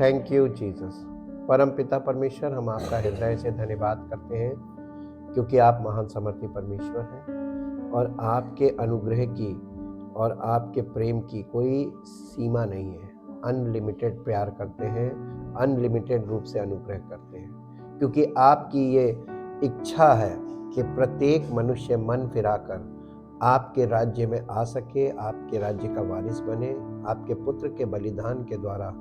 Thank you Jesus. परम पिता परमेश्वर, हम आपका हृदय से धन्यवाद करते हैं क्योंकि आप महान समर्थी परमेश्वर हैं और आपके अनुग्रह की और आपके प्रेम की कोई सीमा नहीं है। अनलिमिटेड प्यार करते हैं, अनलिमिटेड रूप से अनुग्रह करते हैं, क्योंकि आपकी ये इच्छा है कि प्रत्येक मनुष्य मन फिराकर आपके राज्य में आ सके, आपके राज्य का वारिस बने। आपके पुत्र के बलिदान के द्वारा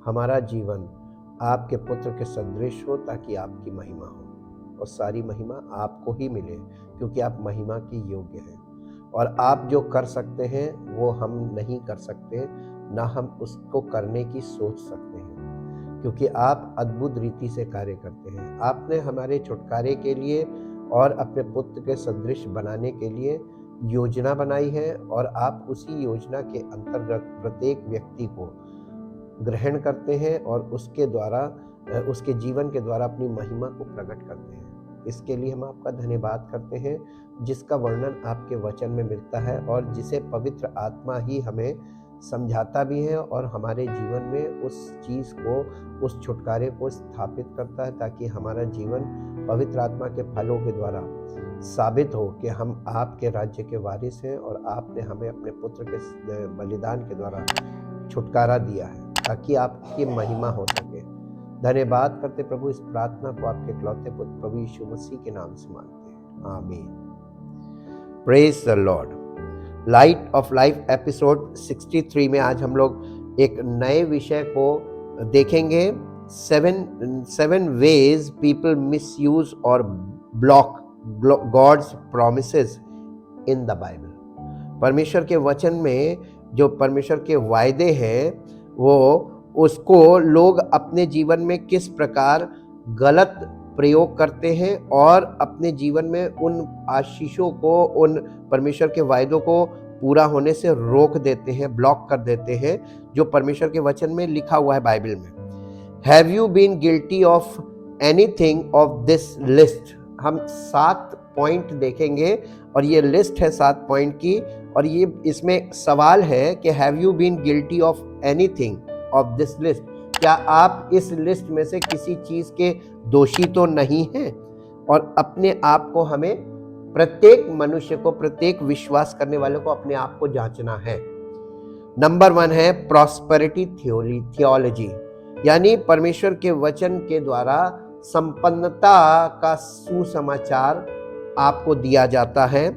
हमारा जीवन आपके पुत्र के सदृश हो, ताकि आपकी महिमा हो और सारी महिमा आपको ही मिले, क्योंकि आप महिमा के योग्य हैं। और आप जो कर सकते हैं वो हम नहीं कर सकते, ना हम उसको करने की सोच सकते हैं, क्योंकि आप अद्भुत रीति से कार्य करते हैं। आपने हमारे छुटकारे के लिए और अपने पुत्र के सदृश बनाने के लिए योजना बनाई है, और आप उसी योजना के अंतर्गत प्रत्येक व्यक्ति को ग्रहण करते हैं और उसके द्वारा, उसके जीवन के द्वारा अपनी महिमा को प्रकट करते हैं। इसके लिए हम आपका धन्यवाद करते हैं, जिसका वर्णन आपके वचन में मिलता है और जिसे पवित्र आत्मा ही हमें समझाता भी है और हमारे जीवन में उस चीज़ को, उस छुटकारे को स्थापित करता है, ताकि हमारा जीवन पवित्र आत्मा के फलों के द्वारा साबित हो कि हम आपके राज्य के वारिस हैं और आपने हमें अपने पुत्र के बलिदान के द्वारा छुटकारा दिया है, ताकि आपकी महिमा हो सके। धन्यवाद करते प्रभु, इस प्रार्थना को आपके इकलौते पुत्र प्रभु यीशु मसीह के नाम से मांगते हैं, आमीन। Praise the Lord. Light of life episode 63 में आज हम लोग एक नए विषय को देखेंगे। 7 ways people misuse और block God's promises in the Bible. परमेश्वर के वचन में जो परमेश्वर के वायदे हैं, वो उसको लोग अपने जीवन में किस प्रकार गलत प्रयोग करते हैं और अपने जीवन में उन आशीषों को, उन परमेश्वर के वायदों को पूरा होने से रोक देते हैं, ब्लॉक कर देते हैं, जो परमेश्वर के वचन में लिखा हुआ है बाइबल में। Have you been guilty of anything of this list? हम 7 पॉइंट देखेंगे और ये लिस्ट है 7 पॉइंट की, और ये इसमें सवाल है कि have you been guilty of anything of this list? क्या आप इस लिस्ट में से किसी चीज के दोषी तो नहीं हैं? और अपने आप को, हमें प्रत्येक मनुष्य को, प्रत्येक विश्वास करने वाले को अपने आप को जांचना है। नंबर 1 है प्रॉस्पेरिटी थियोलॉजी, यानी परमेश्वर के वचन के द्वारा संपन्नता का सुसमाचार आपको दिया जाता है।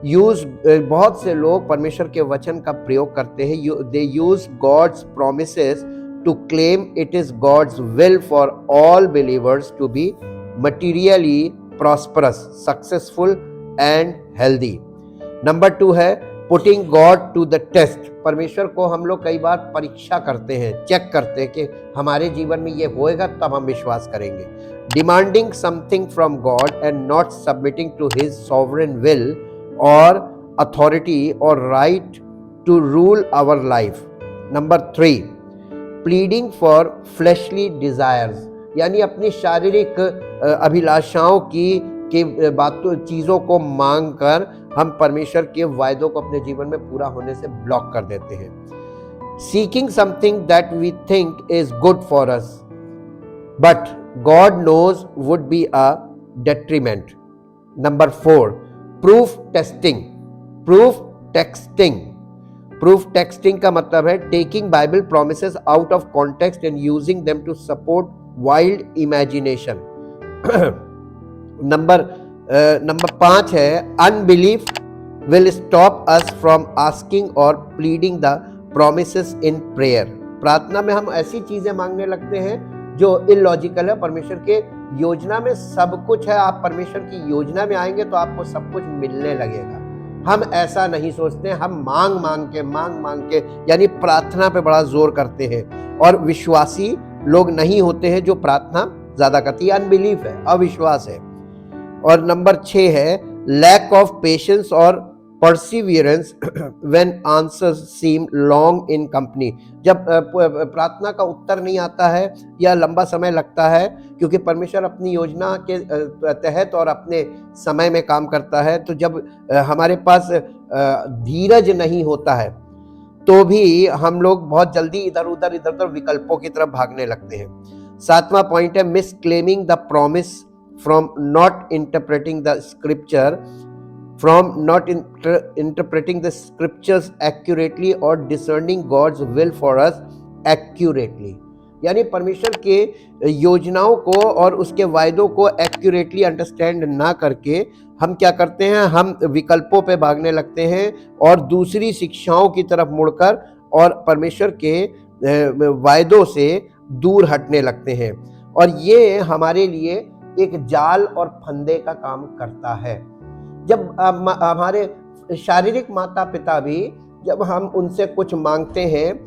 बहुत से लोग परमेश्वर के वचन का प्रयोग करते हैं। They use God's promises to claim it is God's will for all believers to be materially prosperous, successful and healthy. Number 2 है putting God to the test. परमेश्वर को हम लोग कई बार परीक्षा करते हैं, चेक करते हैं कि हमारे जीवन में ये होएगा तब हम विश्वास करेंगे। Demanding something from God and not submitting to his sovereign will और अथॉरिटी और right to rule our life. Number 3 pleading for fleshly desires, यानी अपनी शारीरिक अभिलाषाओं की बातों, चीज़ों को मांग कर हम परमेश्वर के वायदों को अपने जीवन में पूरा होने से ब्लॉक कर देते हैं। Seeking something that we think is good for us but God knows would be a detriment. Number 4 proof texting. Proof texting का मतलब है taking Bible promises out of context and using them to support wild imagination. Number 5 है unbelief will stop us from asking और pleading the promises in prayer. प्रार्थना में हम ऐसी चीजें मांगने लगते हैं जो इलॉजिकल है। परमेश्वर के योजना में सब कुछ है। आप परमेश्वर की योजना में आएंगे तो आपको सब कुछ मिलने लगेगा। हम ऐसा नहीं सोचते, हम मांग मांग के यानी प्रार्थना पे बड़ा जोर करते हैं, और विश्वासी लोग नहीं होते हैं जो प्रार्थना ज्यादा करती है। अनबिलीफ है, अविश्वास है। और नंबर 6 है लैक ऑफ पेशेंस और perseverance when answers seem long in company. जब प्रार्थना का उत्तर नहीं आता है या लंबा समय लगता है, क्योंकि परमेश्वर अपनी योजना के तहत और अपने समय में काम करता है, तो जब हमारे पास धीरज नहीं होता है तो भी हम लोग बहुत जल्दी इधर उधर विकल्पों की तरफ भागने लगते हैं। 7वां पॉइंट है misclaiming the promise from not interpreting the scripture from not interpreting the scriptures accurately or discerning God's will for us accurately। यानी परमेश्वर के योजनाओं को और उसके वायदों को एक्यूरेटली अंडरस्टैंड ना करके हम क्या करते हैं, हम विकल्पों पे भागने लगते हैं और दूसरी शिक्षाओं की तरफ मुड़कर और परमेश्वर के वायदों से दूर हटने लगते हैं, और ये हमारे लिए एक जाल और फंदे का काम करता है। जब हमारे शारीरिक माता पिता भी, जब हम उनसे कुछ मांगते हैं,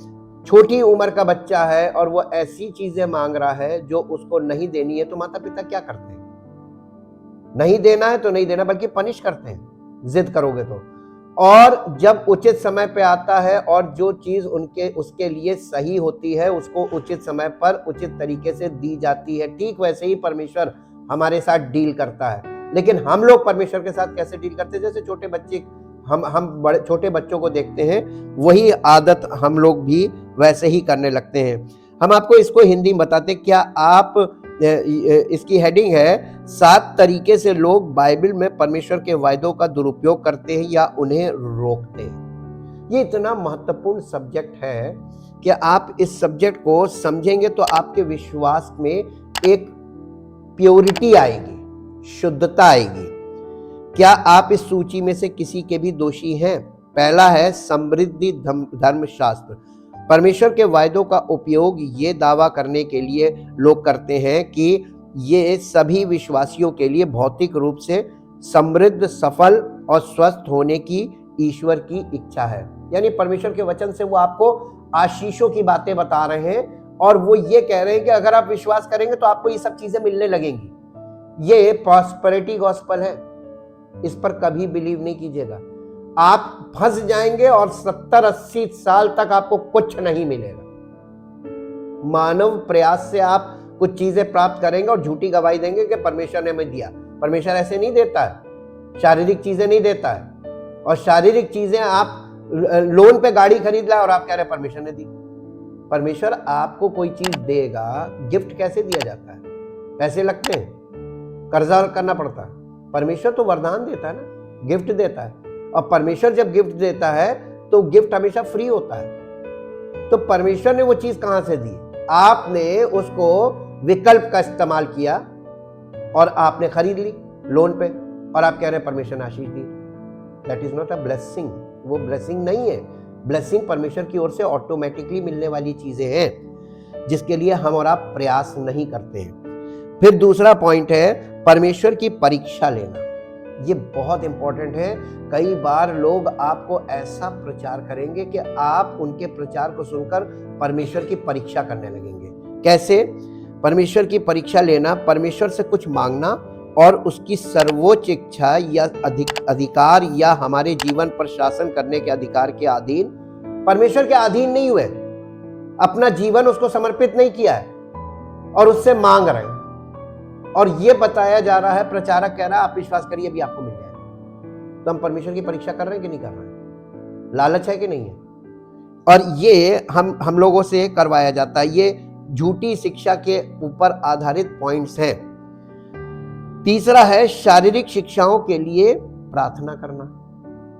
छोटी उम्र का बच्चा है और वो ऐसी चीजें मांग रहा है जो उसको नहीं देनी है, तो माता पिता क्या करते हैं? नहीं देना है तो नहीं देना, बल्कि पनिश करते हैं जिद करोगे तो। और जब उचित समय पे आता है और जो चीज उसके लिए सही होती है उसको उचित समय पर उचित तरीके से दी जाती है। ठीक वैसे ही परमेश्वर हमारे साथ डील करता है। लेकिन हम लोग परमेश्वर के साथ कैसे डील करते हैं? जैसे छोटे बच्चे, हम बड़े छोटे बच्चों को देखते हैं, वही आदत हम लोग भी वैसे ही करने लगते हैं। हम आपको इसको हिंदी में बताते, क्या आप इसकी हेडिंग है 7 तरीके से लोग बाइबल में परमेश्वर के वायदों का दुरुपयोग करते हैं या उन्हें रोकते हैं। ये इतना महत्वपूर्ण सब्जेक्ट है कि आप इस सब्जेक्ट को समझेंगे तो आपके विश्वास में एक प्योरिटी आएगी, शुद्धता आएगी। क्या आप इस सूची में से किसी के भी दोषी हैं? पहला है समृद्धि धर्मशास्त्र। परमेश्वर के वायदों का उपयोग ये दावा करने के लिए लोग करते हैं कि ये सभी विश्वासियों के लिए भौतिक रूप से समृद्ध, सफल और स्वस्थ होने की ईश्वर की इच्छा है। यानी परमेश्वर के वचन से वो आपको आशीषों की बातें बता रहे हैं और वो ये कह रहे हैं कि अगर आप विश्वास करेंगे तो आपको ये सब चीजें मिलने लगेंगी। ये प्रॉस्पेरिटी गॉस्पेल है, इस पर कभी बिलीव नहीं कीजिएगा। आप फंस जाएंगे और 70-80 साल तक आपको कुछ नहीं मिलेगा। मानव प्रयास से आप कुछ चीजें प्राप्त करेंगे और झूठी गवाही देंगे कि परमेश्वर ने हमें दिया। परमेश्वर ऐसे नहीं देता है, शारीरिक चीजें नहीं देता है। और शारीरिक चीजें आप लोन पे गाड़ी खरीद लाए और आप कह रहे हैं परमेश्वर ने दी। परमेश्वर आपको कोई चीज देगा, गिफ्ट कैसे दिया जाता है? पैसे लगते हैं, कर्जा करना पड़ता है। परमेश्वर तो वरदान देता है ना, गिफ्ट देता है। और परमेश्वर जब गिफ्ट देता है तो गिफ्ट हमेशा फ्री होता है। तो परमेश्वर ने वो चीज कहां से दी? आपने उसको विकल्प का इस्तेमाल किया और आपने खरीद ली लोन पे, और आप कह रहे हैं परमेश्वर ने आशीष दी। That is not a blessing. वो ब्लेसिंग नहीं है। ब्लेसिंग परमेश्वर की ओर से ऑटोमेटिकली मिलने वाली चीजें हैं जिसके लिए हम और आप प्रयास नहीं करते हैं। फिर दूसरा पॉइंट है परमेश्वर की परीक्षा लेना। ये बहुत इंपॉर्टेंट है। कई बार लोग आपको ऐसा प्रचार करेंगे कि आप उनके प्रचार को सुनकर परमेश्वर की परीक्षा करने लगेंगे। कैसे? परमेश्वर की परीक्षा लेना, परमेश्वर से कुछ मांगना और उसकी सर्वोच्च इच्छा या अधिकार या हमारे जीवन पर शासन करने के अधिकार के अधीन, परमेश्वर के अधीन नहीं हुए, अपना जीवन उसको समर्पित नहीं किया है और उससे मांग रहे हैं। और ये बताया जा रहा है, प्रचारक कह रहा है आप विश्वास करिए अभी आपको मिल जाएगा। तो हम परमेश्वर की परीक्षा कर रहे हैं कि नहीं कर रहे हैं? लालच है कि नहीं है? और ये हम लोगों से करवाया जाता है। ये झूठी शिक्षा के ऊपर आधारित पॉइंट्स हैं। तीसरा है शारीरिक शिक्षाओं के लिए प्रार्थना करना।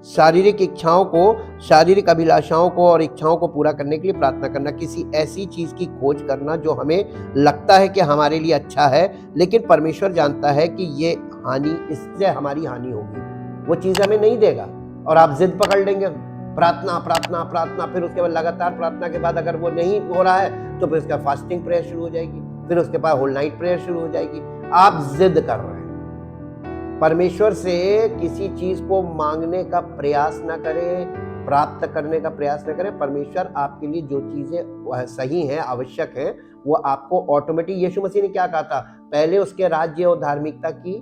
शारीरिक इच्छाओं को, शारीरिक अभिलाषाओं को और इच्छाओं को पूरा करने के लिए प्रार्थना करना। किसी ऐसी चीज की खोज करना जो हमें लगता है कि हमारे लिए अच्छा है, लेकिन परमेश्वर जानता है कि ये हानि, इससे हमारी हानि होगी। वो चीज हमें नहीं देगा और आप जिद पकड़ लेंगे, प्रार्थना प्रार्थना प्रार्थना। फिर उसके बाद लगातार प्रार्थना के बाद अगर वो नहीं हो रहा है तो फिर उसका फास्टिंग प्रेयर शुरू हो जाएगी, फिर उसके बाद होल नाइट प्रेयर शुरू हो जाएगी। आप जिद कर रहे हैं। परमेश्वर से किसी चीज को मांगने का प्रयास ना करें, प्राप्त करने का प्रयास ना करें। परमेश्वर आपके लिए जो चीजें सही हैं, आवश्यक हैं, वो आपको ऑटोमेटिक, यीशु मसीह ने क्या कहा था? पहले उसके राज्य और धार्मिकता की,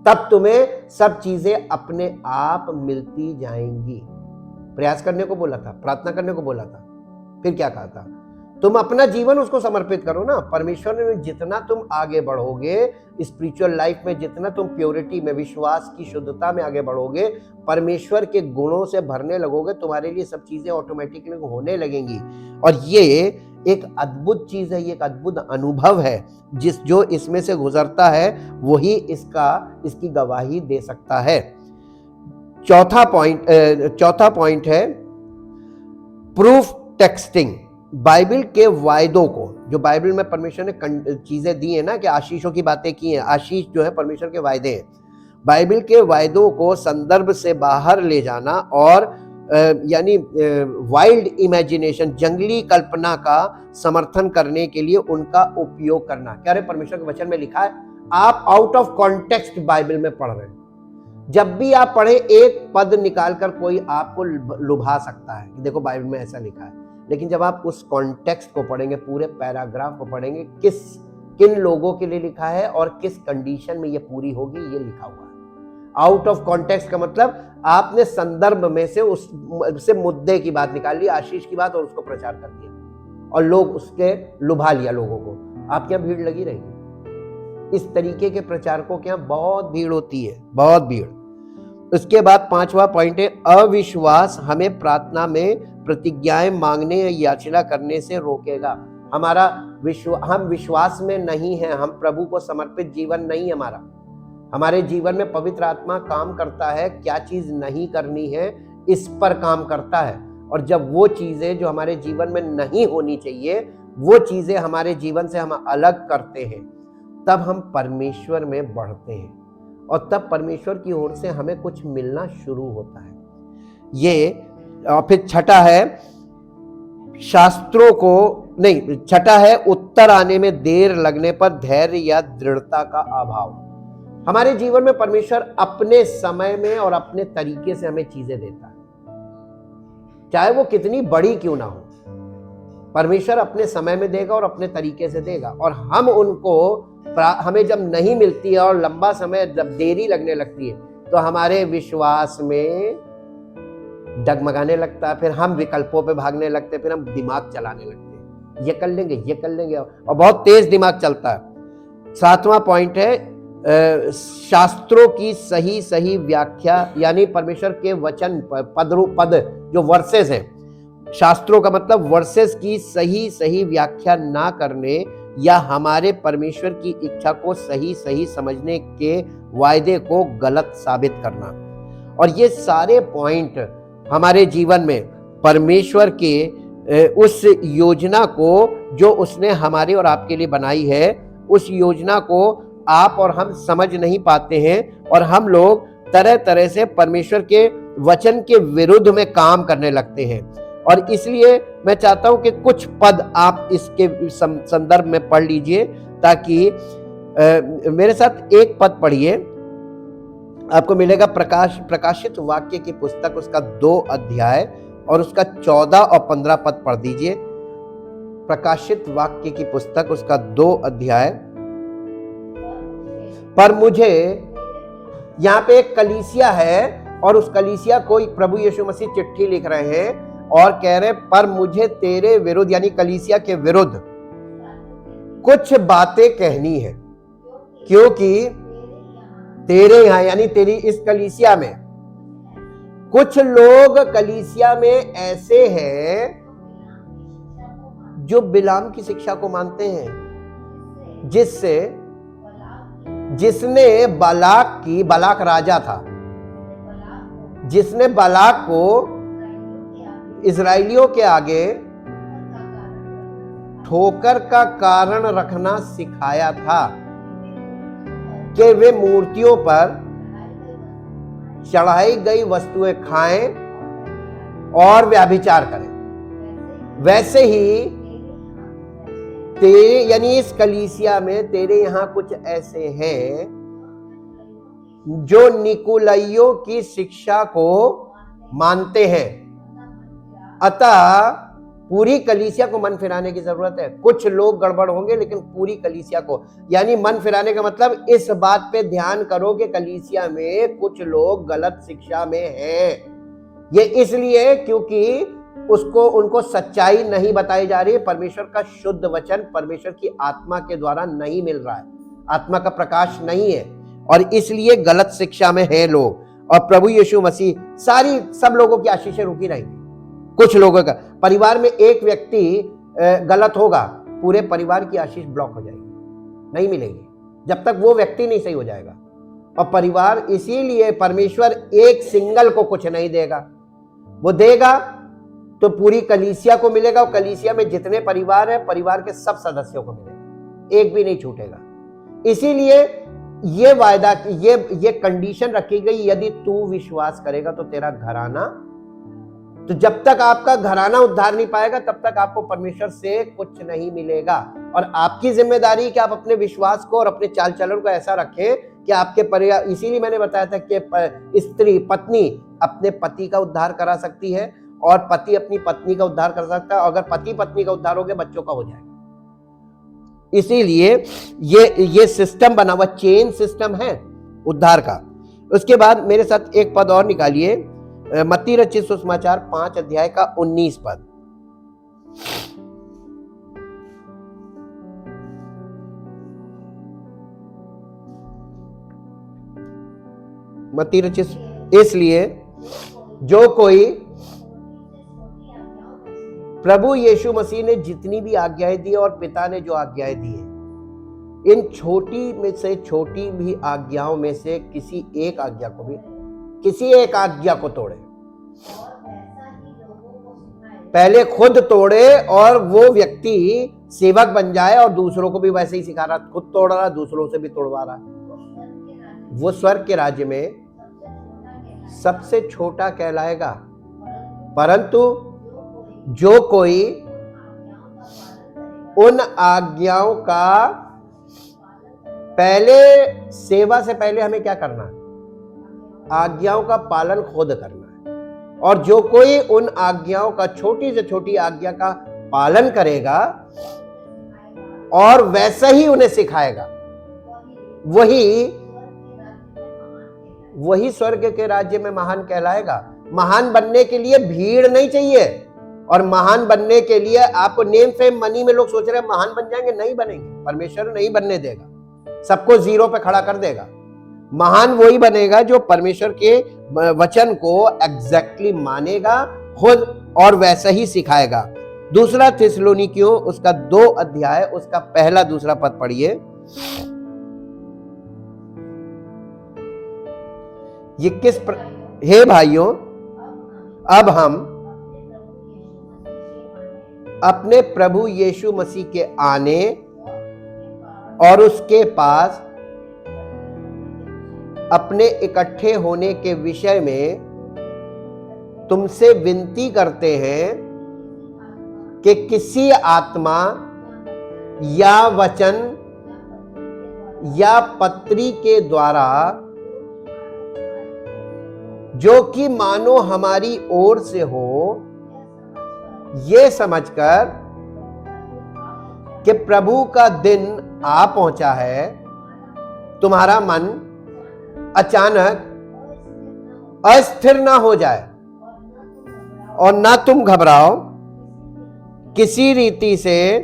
तब तुम्हें सब चीजें अपने आप मिलती जाएंगी। प्रयास करने को बोला था, प्रार्थना करने को बोला था। फिर क्या कहा था? तुम अपना जीवन उसको समर्पित करो ना। परमेश्वर में जितना तुम आगे बढ़ोगे स्पिरिचुअल लाइफ में, जितना तुम प्योरिटी में, विश्वास की शुद्धता में आगे बढ़ोगे, परमेश्वर के गुणों से भरने लगोगे, तुम्हारे लिए सब चीजें ऑटोमेटिकली होने लगेंगी। और ये एक अद्भुत चीज है, ये एक अद्भुत अनुभव है। जो इसमें से गुजरता है वही इसकी गवाही दे सकता है। चौथा पॉइंट है प्रूफ टेक्स्टिंग। बाइबल के वायदों को, जो बाइबल में परमेश्वर ने चीजें दी है ना, कि आशीषों की बातें की हैं, आशीष जो है परमेश्वर के वायदे हैं, बाइबल के वायदों को संदर्भ से बाहर ले जाना और यानी वाइल्ड इमेजिनेशन, जंगली कल्पना का समर्थन करने के लिए उनका उपयोग करना। क्या रे, परमेश्वर के वचन में लिखा है, आप आउट ऑफ कॉन्टेक्स्ट बाइबल में पढ़ रहे हैं। जब भी आप पढ़े एक पद निकालकर कोई आपको लुभा सकता है कि देखो बाइबल में ऐसा लिखा है, लेकिन जब आप उस कॉन्टेक्स्ट को पढ़ेंगे, पूरे पैराग्राफ को पढ़ेंगे, किन लोगों के लिए लिखा है और किस कंडीशन में ये पूरी होगी, ये लिखा हुआ है। आउट ऑफ कॉन्टेक्स्ट का मतलब आपने संदर्भ में से मुद्दे की बात निकाल ली, आशीष की बात, और उसको प्रचार कर दिया और लोग उसके लुभा लिया लोगों को। आपके यहाँ भीड़ लगी रहेगी। इस तरीके के प्रचारकों के यहाँ बहुत भीड़ होती है, बहुत भीड़। उसके बाद 5वां पॉइंट है अविश्वास हमें प्रार्थना में प्रतिज्ञाएं मांगने या याचना करने से रोकेगा। हम विश्वास में नहीं है, हम प्रभु को समर्पित जीवन नहीं हमारा। हमारे जीवन में पवित्र आत्मा काम करता है, क्या चीज नहीं करनी है इस पर काम करता है। और जब वो चीजें जो हमारे जीवन में नहीं होनी चाहिए, वो चीजें हमारे जीवन से हम अलग करते हैं, तब हम परमेश्वर में बढ़ते हैं और तब परमेश्वर की ओर से हमें कुछ मिलना शुरू होता है। ये फिर छठा है उत्तर आने में देर लगने पर धैर्य या दृढ़ता का अभाव। हमारे जीवन में परमेश्वर अपने समय में और अपने तरीके से हमें चीजें देता है, चाहे वो कितनी बड़ी क्यों ना हो। परमेश्वर अपने समय में देगा और अपने तरीके से देगा, और हम हमें जब नहीं मिलती है और लंबा समय जब देरी लगने लगती है, तो हमारे विश्वास में डगमगाने लगता है, फिर हम विकल्पों पे भागने लगते हैं, फिर हम दिमाग चलाने लगते हैं, ये कर लेंगे, और बहुत तेज दिमाग चलता है। 7वां पॉइंट है शास्त्रों की सही व्याख्या, यानी परमेश्वर के वचन पद जो वर्सेस हैं, शास्त्रों का मतलब वर्सेस की सही व्याख्या ना करने या हमारे परमेश्वर की इच्छा को सही समझने के वायदे को गलत साबित करना। और ये सारे पॉइंट हमारे जीवन में परमेश्वर के उस योजना को जो उसने हमारे और आपके लिए बनाई है, उस योजना को आप और हम समझ नहीं पाते हैं, और हम लोग तरह तरह से परमेश्वर के वचन के विरुद्ध में काम करने लगते हैं। और इसलिए मैं चाहता हूं कि कुछ पद आप इसके संदर्भ में पढ़ लीजिए, ताकि मेरे साथ एक पद पढ़िए, आपको मिलेगा प्रकाशित वाक्य की पुस्तक, उसका 2 अध्याय और उसका 14 और 15 पद पढ़ दीजिए। प्रकाशित वाक्य की पुस्तक, उसका 2 अध्याय। पर मुझे, यहाँ पे एक कलीसिया है और उस कलीसिया को प्रभु यीशु मसीह चिट्ठी लिख रहे हैं और कह रहे, पर मुझे तेरे विरुद्ध, यानी कलीसिया के विरुद्ध कुछ बातें कहनी है, क्योंकि तेरे यहाँ, यानी तेरी इस कलीसिया में कुछ लोग कलीसिया में ऐसे हैं जो बिलाम की शिक्षा को मानते हैं, जिसने बलाक राजा था, जिसने बलाक को इजराइलियों के आगे ठोकर का कारण रखना सिखाया था कि वे मूर्तियों पर चढ़ाई गई वस्तुएं खाएं और व्यभिचार करें। वैसे ही तेरे, यानी इस कलीसिया में तेरे यहां कुछ ऐसे हैं जो निकुलइयों की शिक्षा को मानते हैं। अतः पूरी कलीसिया को मन फिराने की जरूरत है। कुछ लोग गड़बड़ होंगे, लेकिन पूरी कलीसिया को, यानी मन फिराने का मतलब इस बात पे ध्यान करो कि कलीसिया में कुछ लोग गलत शिक्षा में हैं। ये इसलिए क्योंकि उसको उनको सच्चाई नहीं बताई जा रही है, परमेश्वर का शुद्ध वचन परमेश्वर की आत्मा के द्वारा नहीं मिल रहा है, आत्मा का प्रकाश नहीं है, और इसलिए गलत शिक्षा में है लोग। और प्रभु यीशु मसीह सब लोगों की आशीषें रुकी रहेंगी। कुछ लोगों का परिवार में एक व्यक्ति गलत होगा, पूरे परिवार की आशीष ब्लॉक हो जाएगी, नहीं मिलेगी जब तक वो व्यक्ति नहीं सही हो जाएगा। और परिवार, इसीलिए परमेश्वर एक सिंगल को कुछ नहीं देगा, वो देगा तो पूरी कलीसिया को मिलेगा, और कलीसिया में जितने परिवार है, परिवार के सब सदस्यों को मिलेगा, एक भी नहीं छूटेगा। इसीलिए ये वायदा, ये कंडीशन रखी गई, यदि तू विश्वास करेगा तो तेरा घराना, तो जब तक आपका घराना उद्धार नहीं पाएगा तब तक आपको परमेश्वर से कुछ नहीं मिलेगा। और आपकी जिम्मेदारी कि आप अपने विश्वास को और अपने चाल चलन को ऐसा रखें कि आपके परिवार, इसीलिए मैंने बताया था कि स्त्री, पत्नी अपने पति का उद्धार करा सकती है, और पति अपनी पत्नी का उद्धार कर सकता है। अगर पति पत्नी का उद्धार हो गया, बच्चों का हो जाएगा। इसीलिए ये सिस्टम बना हुआ, चेन सिस्टम है उद्धार का। उसके बाद मेरे साथ एक पद और निकालिए, मत्ती रचित सुसमाचार 5 अध्याय का 19 पद। मत्ती रचित, इसलिए जो कोई, प्रभु यीशु मसीह ने जितनी भी आज्ञाएं दी और पिता ने जो आज्ञाएं दी है, इन छोटी में से छोटी भी आज्ञाओं में से किसी एक आज्ञा को तोड़े, पहले खुद तोड़े और वो व्यक्ति सेवक बन जाए और दूसरों को भी वैसे ही सिखा रहा, खुद तोड़ रहा, दूसरों से भी तोड़वा रहा, वो स्वर्ग के राज्य में सबसे छोटा कहलाएगा। परंतु जो कोई उन आज्ञाओं का, पहले सेवा से पहले हमें क्या करना है? आज्ञाओं का पालन खुद करना है। और जो कोई उन आज्ञाओं का, छोटी से छोटी आज्ञा का पालन करेगा और वैसा ही उन्हें सिखाएगा, वही स्वर्ग के राज्य में महान कहलाएगा। महान बनने के लिए भीड़ नहीं चाहिए, और महान बनने के लिए आपको नेम फेम मनी में लोग सोच रहे हैं महान बन जाएंगे, नहीं बनेंगे। परमेश्वर नहीं बनने देगा, सबको जीरो पे खड़ा कर देगा। महान वही बनेगा जो परमेश्वर के वचन को एग्जैक्टली मानेगा खुद और वैसा ही सिखाएगा। दूसरा थिस्सलुनीकियों उसका 2 अध्याय उसका 1 2 पद पढ़िए। ये हे भाइयों, अब हम अपने प्रभु यीशु मसीह के आने और उसके पास अपने इकट्ठे होने के विषय में तुमसे विनती करते हैं कि किसी आत्मा या वचन या पत्री के द्वारा, जो कि मानो हमारी ओर से हो, ये समझकर कि प्रभु का दिन आ पहुंचा है, तुम्हारा मन अचानक अस्थिर ना हो जाए और ना तुम घबराओ, किसी रीति से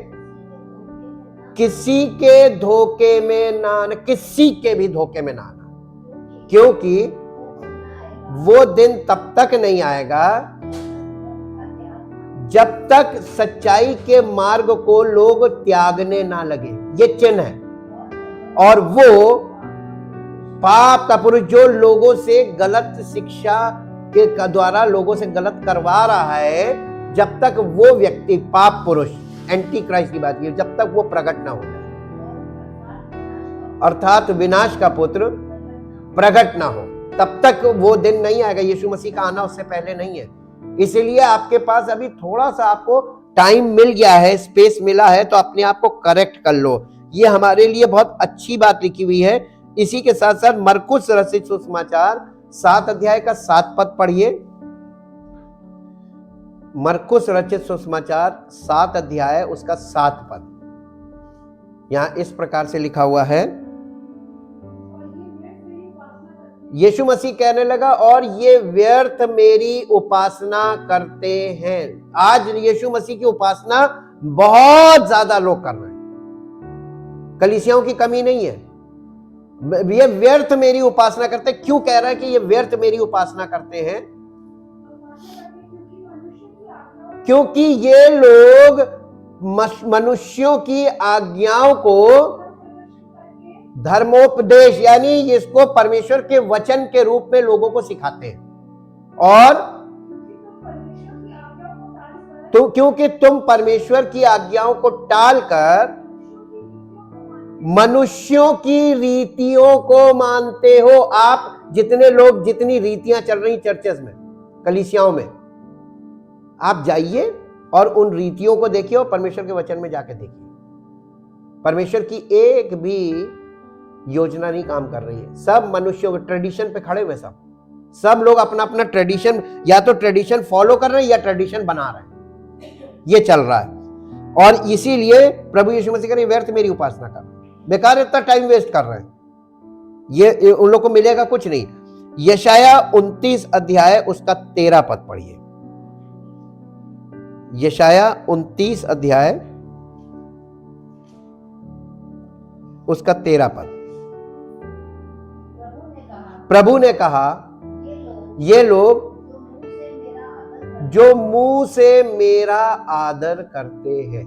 किसी के धोखे में ना आना, किसी के भी धोखे में ना आना, क्योंकि वो दिन तब तक नहीं आएगा जब तक सच्चाई के मार्ग को लोग त्यागने ना लगे। ये चिन्ह है। और वो पाप का पुरुष जो लोगों से गलत शिक्षा के द्वारा लोगों से गलत करवा रहा है, जब तक वो व्यक्ति, पाप पुरुष, एंटी क्राइस्ट की बात की, जब तक वो प्रकट ना हो जाए, अर्थात विनाश का पुत्र प्रकट ना हो, तब तक वो दिन नहीं आएगा। यीशु मसीह का आना उससे पहले नहीं है। इसलिए आपके पास अभी थोड़ा सा आपको टाइम मिल गया है, स्पेस मिला है, तो अपने आप को करेक्ट कर लो। ये हमारे लिए बहुत अच्छी बात लिखी हुई है। इसी के साथ साथ मरकुस रचित सुसमाचार 7 अध्याय का 7 पद पढ़िए। मरकुस रचित सुसमाचार 7 अध्याय उसका 7 पद, यहां इस प्रकार से लिखा हुआ है। यीशु मसीह कहने लगा और ये व्यर्थ मेरी उपासना करते हैं। आज यीशु मसीह की उपासना बहुत ज्यादा लोग कर रहे हैं, कलीसियाओं की कमी नहीं है। ये व्यर्थ मेरी उपासना करते, क्यों कह रहा है कि ये व्यर्थ मेरी उपासना करते हैं? क्योंकि ये लोग मनुष्यों की आज्ञाओं को धर्मोपदेश यानी इसको परमेश्वर के वचन के रूप में लोगों को सिखाते हैं। और तो क्योंकि तुम परमेश्वर की आज्ञाओं को टालकर मनुष्यों की रीतियों को मानते हो। आप जितने लोग, जितनी रीतियां चल रही चर्चेस में, कलीसियाओं में, आप जाइए और उन रीतियों को देखिए और परमेश्वर के वचन में जाके देखिए। परमेश्वर की एक भी योजना नहीं काम कर रही है। सब मनुष्यों के ट्रेडिशन पे खड़े हुए, सब लोग अपना अपना ट्रेडिशन, या तो ट्रेडिशन फॉलो कर रहे हैं या ट्रेडिशन बना रहे हैं, ये चल रहा है। और इसीलिए प्रभु यीशु मसीह कह रहे व्यर्थ मेरी उपासना कर, बेकार इतना टाइम वेस्ट कर रहे हैं, ये उन लोग को मिलेगा कुछ नहीं। यशाया 29 अध्याय उसका 13 पद पढ़िए। यशाया 29 अध्याय उसका 13 पद। प्रभु ने कहा ये लोग जो मुंह से मेरा आदर करते हैं,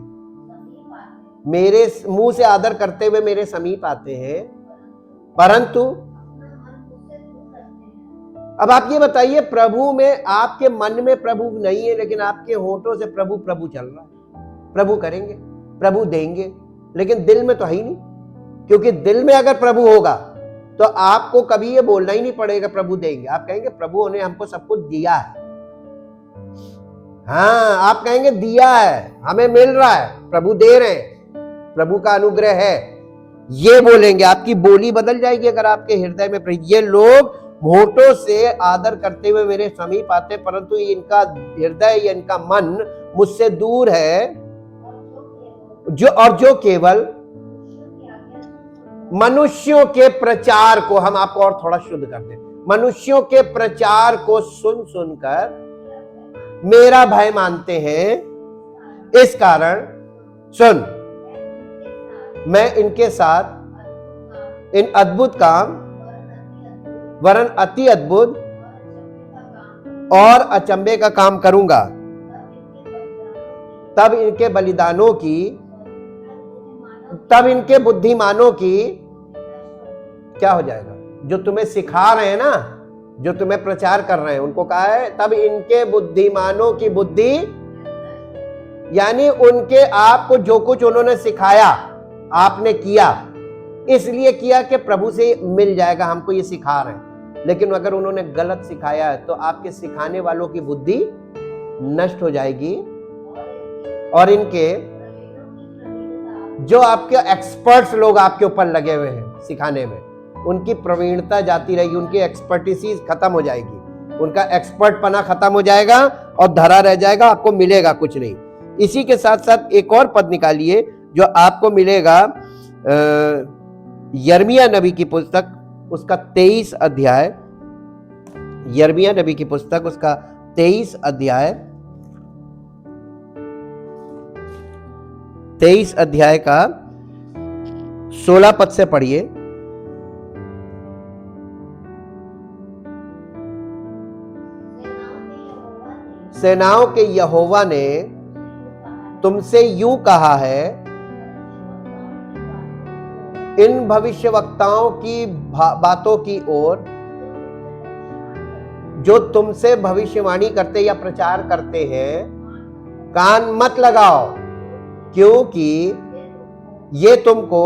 मेरे मुंह से आदर करते हुए मेरे समीप आते हैं, परंतु अब आप ये बताइए, प्रभु में, आपके मन में प्रभु नहीं है, लेकिन आपके होठों से प्रभु प्रभु चल रहा है। प्रभु करेंगे, प्रभु देंगे, लेकिन दिल में तो है ही नहीं। क्योंकि दिल में अगर प्रभु होगा तो आपको कभी ये बोलना ही नहीं पड़ेगा प्रभु देंगे। आप कहेंगे प्रभु ने हमको सब कुछ दिया है। हाँ, आप कहेंगे दिया है, हमें मिल रहा है, प्रभु दे रहे हैं, प्रभु का अनुग्रह है, ये बोलेंगे। आपकी बोली बदल जाएगी अगर आपके हृदय में। ये लोग होठों से आदर करते हुए मेरे समीप आते, परंतु इनका हृदय या इनका मन मुझसे दूर है, जो केवल मनुष्यों के प्रचार को, हम आपको और थोड़ा शुद्ध करते हैं, मनुष्यों के प्रचार को सुन सुनकर मेरा भय मानते हैं। इस कारण सुन, मैं इनके साथ इन अद्भुत काम, वरन अति अद्भुत और अचंभे का काम करूंगा। तब इनके बलिदानों की, तब इनके बुद्धिमानों की क्या हो जाएगा? जो तुम्हें सिखा रहे हैं ना, जो तुम्हें प्रचार कर रहे हैं, उनको कहा है तब इनके बुद्धिमानों की बुद्धि, यानी उनके आपको जो कुछ उन्होंने सिखाया आपने किया, इसलिए किया कि प्रभु से मिल जाएगा, हमको ये सिखा रहे हैं। लेकिन अगर उन्होंने गलत सिखाया है तो आपके सिखाने वालों की बुद्धि नष्ट हो जाएगी और इनके जो आपके एक्सपर्ट्स लोग आपके ऊपर लगे हुए हैं सिखाने में, उनकी प्रवीणता जाती रहेगी, उनकी एक्सपर्टीज खत्म हो जाएगी, उनका एक्सपर्ट पना खत्म हो जाएगा और धरा रह जाएगा, आपको मिलेगा कुछ नहीं। इसी के साथ साथ एक और पद निकालिए जो आपको मिलेगा, यिर्मयाह नबी की पुस्तक उसका 23 अध्याय, यिर्मयाह नबी की पुस्तक उसका 23 अध्याय, 23 अध्याय का 16 पद से पढ़िए। सेनाओं के यहोवा ने तुमसे यूं कहा है, इन भविष्यवक्ताओं की बातों की ओर जो तुमसे भविष्यवाणी करते या प्रचार करते हैं, कान मत लगाओ, क्योंकि ये तुमको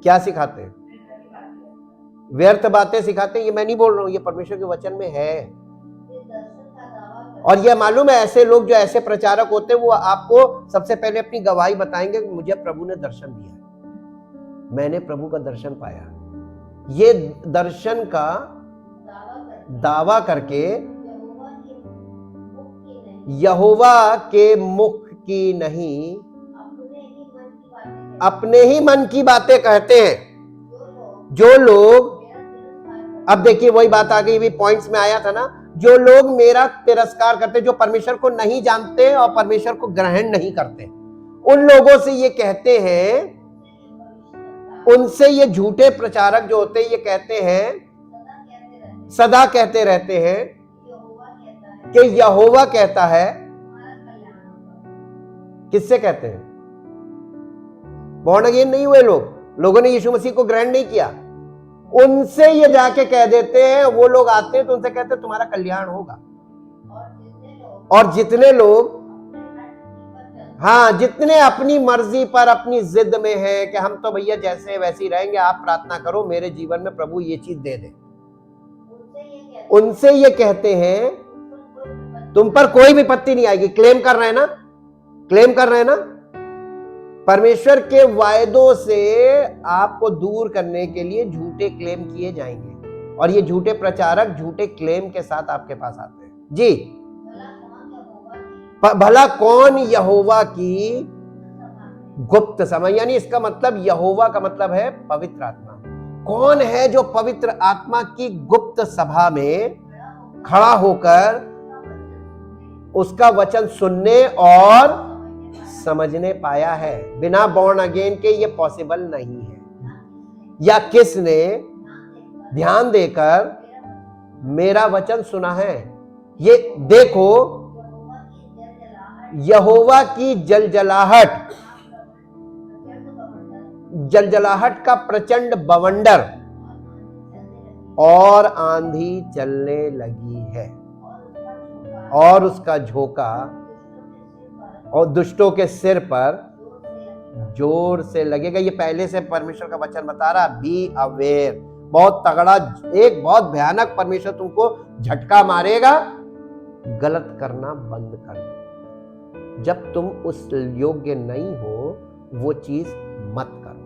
क्या सिखाते हैं? व्यर्थ बातें सिखाते हैं। ये मैं नहीं बोल रहा हूं, ये परमेश्वर के वचन में है। और ये मालूम है, ऐसे लोग जो ऐसे प्रचारक होते हैं वो आपको सबसे पहले अपनी गवाही बताएंगे कि मुझे प्रभु ने दर्शन दिया, मैंने प्रभु का दर्शन पाया। ये दर्शन का दावा करके यहोवा के मुख की नहीं, अपने ही मन की बातें कहते हैं। जो लोग अब देखिए वही बात आ गई, भी पॉइंट्स में आया था ना, जो लोग मेरा तिरस्कार करते, जो परमेश्वर को नहीं जानते और परमेश्वर को ग्रहण नहीं करते, उन लोगों से ये कहते हैं, उनसे ये झूठे प्रचारक जो होते हैं ये कहते हैं, सदा कहते रहते हैं कि यहोवा कहता है। किससे कहते हैं? बॉर्न अगेन नहीं हुए लोगों ने यीशु मसीह को ग्रहण नहीं किया, उनसे ये जाके कह देते हैं। वो लोग आते हैं तो उनसे कहते हैं तुम्हारा कल्याण होगा। और जितने लोग, हाँ, जितने अपनी मर्जी पर अपनी जिद में है कि हम तो भैया जैसे वैसे ही रहेंगे, आप प्रार्थना करो मेरे जीवन में प्रभु ये चीज दे दे, उनसे ये कहते हैं तुम पर कोई विपत्ति नहीं आएगी। क्लेम कर रहे हैं ना, क्लेम कर रहे हैं ना, परमेश्वर के वायदों से आपको दूर करने के लिए झूठे क्लेम किए जाएंगे, और ये झूठे प्रचारक झूठे क्लेम के साथ आपके पास आते हैं। जी, भला कौन यहोवा की गुप्त सभा, यानी इसका मतलब यहोवा का मतलब है पवित्र आत्मा। कौन है जो पवित्र आत्मा की गुप्त सभा में खड़ा होकर उसका वचन सुनने और समझने पाया है? बिना बॉर्न अगेन के ये पॉसिबल नहीं है। या किसने ध्यान देकर मेरा वचन सुना है? ये देखो, यहोवा की जलजलाहट का प्रचंड बवंडर और आंधी चलने लगी है, और उसका झोंका और दुष्टों के सिर पर जोर से लगेगा। ये पहले से परमेश्वर का वचन बता रहा, बी अवेयर। बहुत तगड़ा, एक बहुत भयानक परमेश्वर तुमको झटका मारेगा, गलत करना बंद कर दो। जब तुम उस योग्य नहीं हो वो चीज मत करो।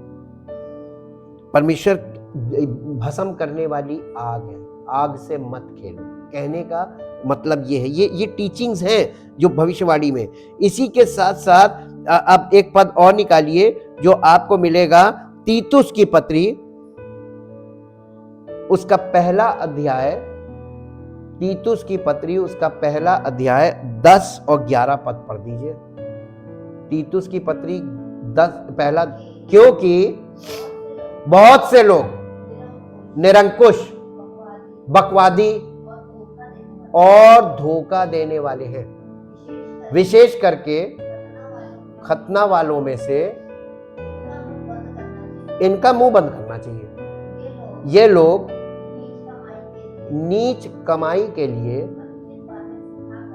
परमेश्वर भस्म करने वाली आग है, आग से मत खेलो। कहने का मतलब ये है, ये टीचिंग्स हैं जो भविष्यवाणी में। इसी के साथ साथ अब एक पद और निकालिए जो आपको मिलेगा, तीतुस की पत्री उसका पहला अध्याय, तीतुस की पत्री उसका पहला अध्याय 10 और 11 पद पढ़ दीजिए। तीतुस की पत्री 10 पहला, क्योंकि बहुत से लोग निरंकुश, बकवादी और धोखा देने वाले हैं, विशेष करके खतना वालों में से। इनका मुंह बंद करना चाहिए। ये लोग नीच कमाई के लिए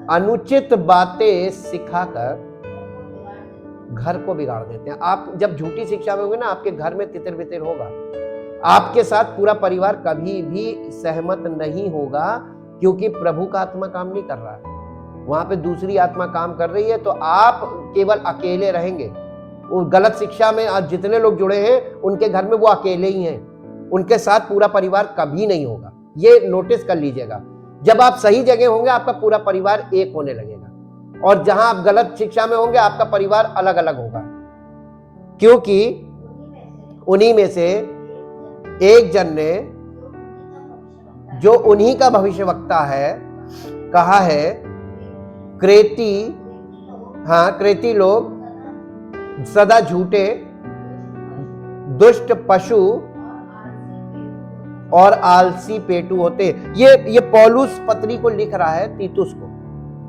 अनुचित बातें सिखाकर घर को बिगाड़ देते हैं। आप जब झूठी शिक्षा में होंगे ना, आपके घर में तितर बितर होगा, आपके साथ पूरा परिवार कभी भी सहमत नहीं होगा, क्योंकि प्रभु का आत्मा काम नहीं कर रहा है, वहां पे दूसरी आत्मा काम कर रही है। तो आप केवल अकेले रहेंगे। वो गलत शिक्षा में आज जितने लोग जुड़े हैं उनके घर में वो अकेले ही हैं, उनके साथ पूरा परिवार कभी नहीं होगा। ये नोटिस कर लीजिएगा। जब आप सही जगह होंगे आपका पूरा परिवार एक होने लगेगा, और जहां आप गलत शिक्षा में होंगे आपका परिवार अलग अलग होगा, क्योंकि उन्हीं में से एक जन ने, जो उन्हीं का भविष्यवक्ता है, कहा है क्रेती, हाँ, क्रेती लोग सदा झूठे, दुष्ट पशु और आलसी पेटू होते। ये पौलुस पत्री को लिख रहा है तीतुस को।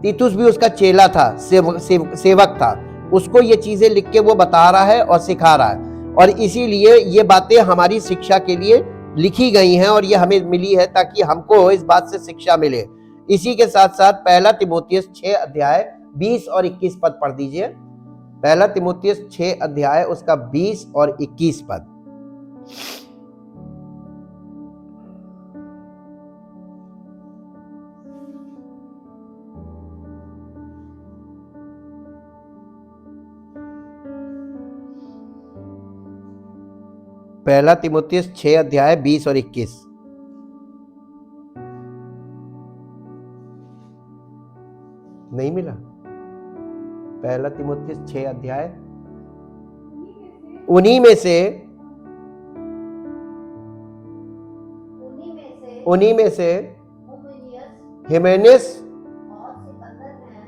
तीतुस भी उसका चेला था, सेवक था। उसको ये चीजें लिख के वो बता रहा है और सिखा रहा है, और इसीलिए ये बातें हमारी शिक्षा के लिए लिखी गई हैं, और ये हमें मिली है ताकि हमको इस बात से शिक्षा मिले। इसी के साथ साथ पहला तीमुथियुस 6 अध्याय 20 और 21 पद पढ़ दीजिए। पहला तीमुथियुस 6 अध्याय उसका 20 और 21 पद। पहला तीमुथियुस 6 अध्याय 20 और 21। नहीं मिला? पहला तीमुथियुस 6 अध्याय, उन्हीं में से उन्हीं में से हिमेनियस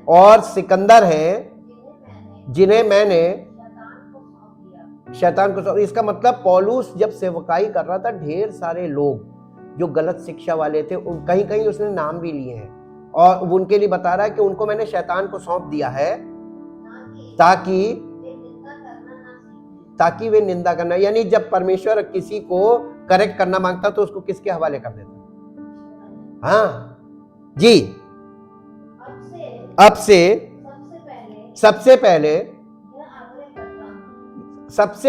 और सिकंदर हैं, जिन्हें मैंने शैतान को। इसका मतलब पौलुस जब सेवकाई कर रहा था, ढेर सारे लोग जो गलत शिक्षा वाले थे, कहीं कहीं उसने नाम भी लिए हैं, और उनके लिए बता रहा है कि उनको मैंने शैतान को सौंप दिया है ताकि वे निंदा करना। यानी जब परमेश्वर किसी को करेक्ट करना मांगता तो उसको किसके हवाले कर देता? हाँ जी। अब से सबसे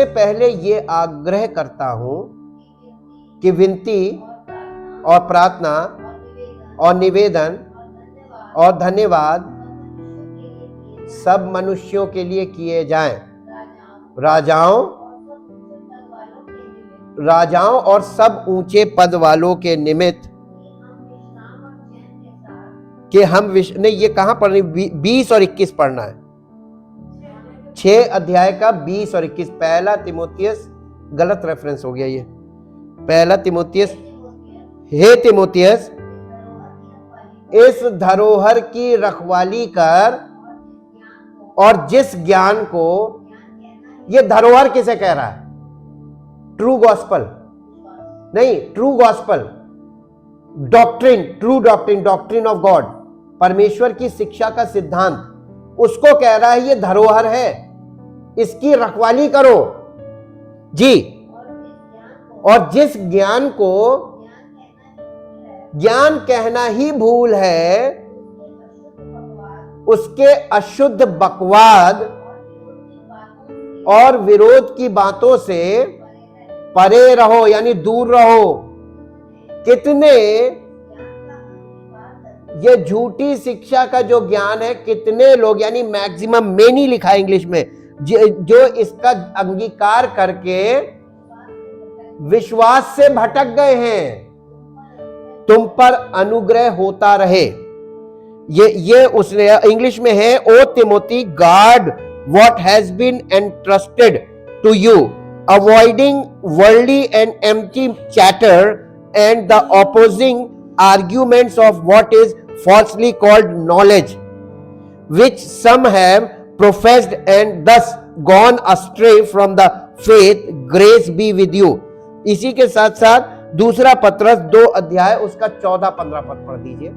पहले ये आग्रह करता हूं कि विनती और प्रार्थना और निवेदन और धन्यवाद सब मनुष्यों के लिए किए जाएं, राजाओं और सब ऊंचे पद वालों के निमित्त, कि हम नहीं, ये कहां पढ़नी? 20 और 21 पढ़ना है। 6 अध्याय का 20 और 21। पहला तिमोथियस, गलत रेफरेंस हो गया ये। पहला तिमोथियस, हे तिमोथियस, इस धरोहर की रखवाली कर और जिस ज्ञान को, ये धरोहर किसे कह रहा है? ट्रू गॉस्पल नहीं, true gospel, doctrine, true doctrine, doctrine of God, परमेश्वर की शिक्षा का सिद्धांत, उसको कह रहा है ये धरोहर है, इसकी रखवाली करो जी। और जिस ज्ञान को ज्ञान कहना ही भूल है, उसके अशुद्ध बकवाद और विरोध की बातों से परे रहो, यानी दूर रहो। कितने ये झूठी शिक्षा का जो ज्ञान है, कितने लोग, यानी मैक्सिमम, मेनी लिखा है इंग्लिश में, जो इसका अंगीकार करके विश्वास से भटक गए हैं। तुम पर अनुग्रह होता रहे। ये उसने इंग्लिश में है, O Timothy, guard what has been entrusted to you, avoiding worldly and empty chatter and the opposing arguments of what is falsely called knowledge, which some have professed and thus gone astray from the faith. Grace be with you. इसी के साथ साथ दूसरा पत्रस 2 अध्याय उसका 14-15 पद पढ़ दीजिए।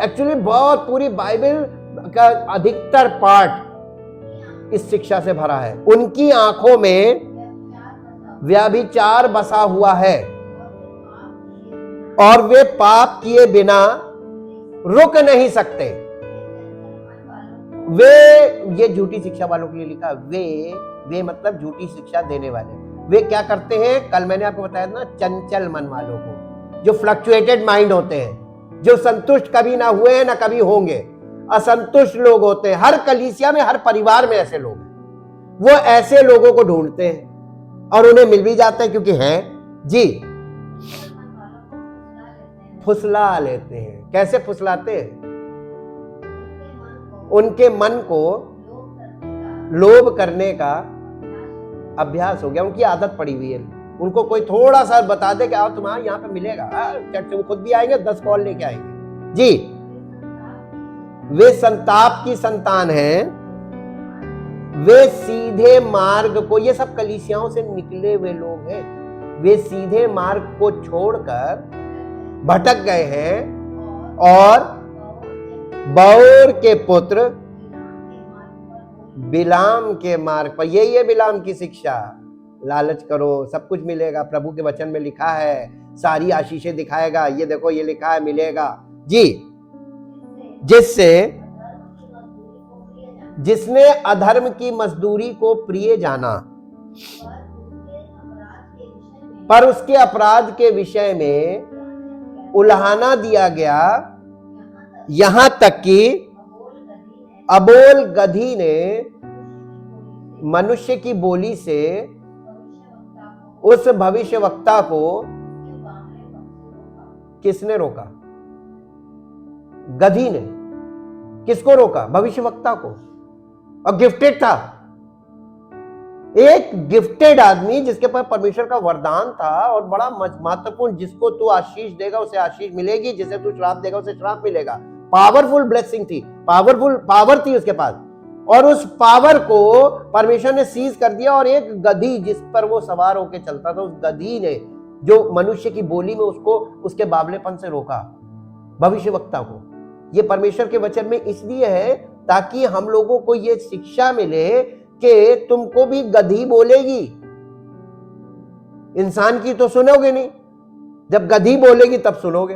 एक्चुअली बहुत पूरी बाइबल का अधिकतर पार्ट इस शिक्षा से भरा है। उनकी आंखों में व्यभिचार बसा हुआ है और वे पाप किए बिना रुक नहीं सकते। वे, ये झूठी शिक्षा वालों के लिए लिखा, वे मतलब झूठी शिक्षा देने वाले। वे क्या करते हैं? कल मैंने आपको बताया ना, चंचल मन वालों को, जो फ्लक्चुएटेड माइंड होते हैं, जो संतुष्ट कभी ना हुए हैं ना कभी होंगे, असंतुष्ट लोग होते हैं। हर कलीसिया में, हर परिवार में ऐसे लोग हैं। वो ऐसे लोगों को ढूंढते हैं और उन्हें मिल भी जाते हैं, क्योंकि हैं जी, फुसला लेते हैं। कैसे फुसलाते हैं? उनके मन को लोभ करने का अभ्यास हो गया, उनकी आदत पड़ी हुई है। उनको कोई थोड़ा सा बता दे कि आओ तुम्हारा यहाँ पे मिलेगा, चर्च में खुद भी आएंगे, 10 कॉल लेके आएंगे जी। वे संताप की संतान हैं, वे सीधे मार्ग को, ये सब कलीसियाओं से निकले हुए लोग हैं, वे सीधे मार्ग को छोड़कर भटक गए हैं और बौर के पुत्र बिलाम के मार्ग पर। यही है बिलाम की शिक्षा, लालच करो सब कुछ मिलेगा। प्रभु के वचन में लिखा है सारी आशीषें दिखाएगा, ये देखो ये लिखा है मिलेगा जी। जिसने अधर्म की मजदूरी को प्रिय जाना, पर उसके अपराध के विषय में उल्हाना दिया गया, यहां तक कि अबोल गधी ने मनुष्य की बोली से उस भविष्यवक्ता को, किसने रोका? गधी ने किसको रोका? भविष्यवक्ता को। और गिफ्टेड था, एक गिफ्टेड आदमी जिसके पास परमेश्वर का वरदान था और बड़ा महत्वपूर्ण, जिसको तू आशीष देगा उसे आशीष मिलेगी, जिसे तू श्राप देगा उसे श्राप मिलेगा। पावरफुल ब्लेसिंग थी, पावर थी उसके पास, और उस पावर को परमेश्वर ने सीज कर दिया। और एक गधी जिस पर वो सवार होकर चलता था, उस गधी ने जो मनुष्य की बोली में उसको उसके बावलेपन से रोका, भविष्यवक्ता को। ये परमेश्वर के वचन में इसलिए है ताकि हम लोगों को ये शिक्षा मिले कि तुमको भी गधी बोलेगी, इंसान की तो सुनोगे नहीं, जब गधी बोलेगी तब सुनोगे।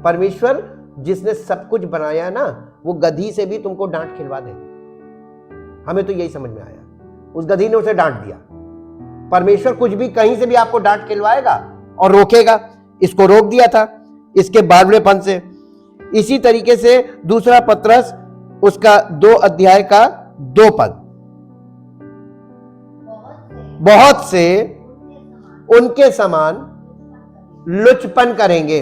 परमेश्वर जिसने सब कुछ बनाया ना, वो गधी से भी तुमको डांट खिलवा देगा। हमें तो यही समझ में आया, उस गधी ने उसे डांट दिया। परमेश्वर कुछ भी कहीं से भी आपको डांट खिलवाएगा और रोकेगा, इसको रोक दिया था इसके बावलेपन से। इसी तरीके से दूसरा पत्रस उसका 2 अध्याय का 2 पद, बहुत से उनके समान लुचपन करेंगे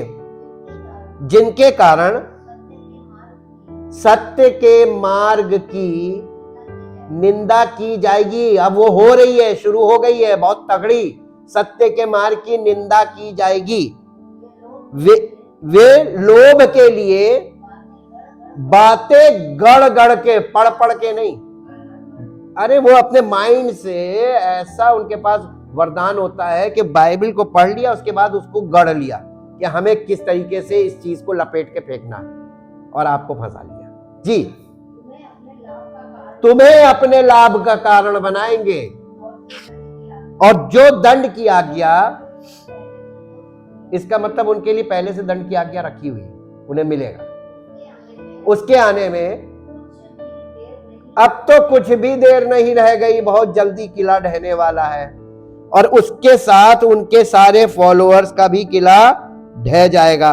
जिनके कारण सत्य के मार्ग की निंदा की जाएगी। अब वो हो रही है, शुरू हो गई है बहुत तगड़ी, सत्य के मार्ग की निंदा की जाएगी। वे लोभ के लिए बातें गढ़ गढ़ के, पढ़ पढ़ के नहीं, अरे वो अपने माइंड से ऐसा उनके पास वरदान होता है कि बाइबल को पढ़ लिया, उसके बाद उसको गढ़ लिया कि हमें किस तरीके से इस चीज को लपेट के फेंकना है, और आपको फंसा लिया। जी, तुम्हें अपने लाभ का कारण बनाएंगे, और जो दंड की आज्ञा, इसका मतलब उनके लिए पहले से दंड की आज्ञा रखी हुई, उन्हें मिलेगा। उसके आने में अब तो कुछ भी देर नहीं रह गई, बहुत जल्दी किला ढहने वाला है, और उसके साथ उनके सारे फॉलोअर्स का भी किला ढह जाएगा।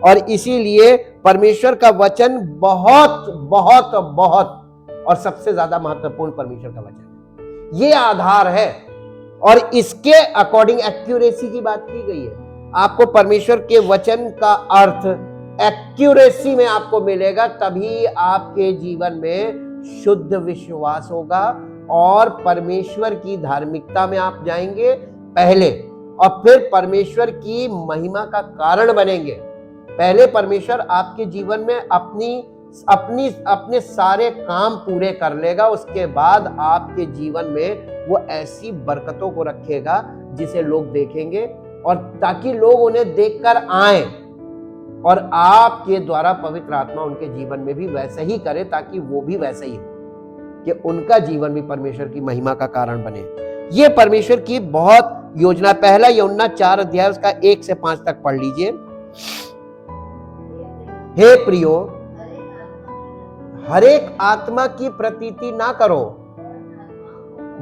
और इसीलिए परमेश्वर का वचन बहुत बहुत बहुत और सबसे ज्यादा महत्वपूर्ण परमेश्वर का वचन, ये आधार है। और इसके अकॉर्डिंग एक्यूरेसी की बात की गई है। आपको परमेश्वर के वचन का अर्थ एक्यूरेसी में आपको मिलेगा, तभी आपके जीवन में शुद्ध विश्वास होगा और परमेश्वर की धार्मिकता में आप जाएंगे पहले, और फिर परमेश्वर की महिमा का कारण बनेंगे। पहले परमेश्वर आपके जीवन में अपने सारे काम पूरे कर लेगा, उसके बाद आपके जीवन में वो ऐसी बरकतों को रखेगा जिसे लोग देखेंगे, और ताकि लोग उन्हें देखकर आए और आपके द्वारा पवित्र आत्मा उनके जीवन में भी वैसे ही करे, ताकि वो भी वैसे ही कि उनका जीवन भी परमेश्वर की महिमा का कारण बने। ये परमेश्वर की बहुत योजना। पहला यूहन्ना 4 अध्याय उसका 1 से 5 तक पढ़ लीजिए। हे प्रियो, हर एक आत्मा की प्रतीति ना करो,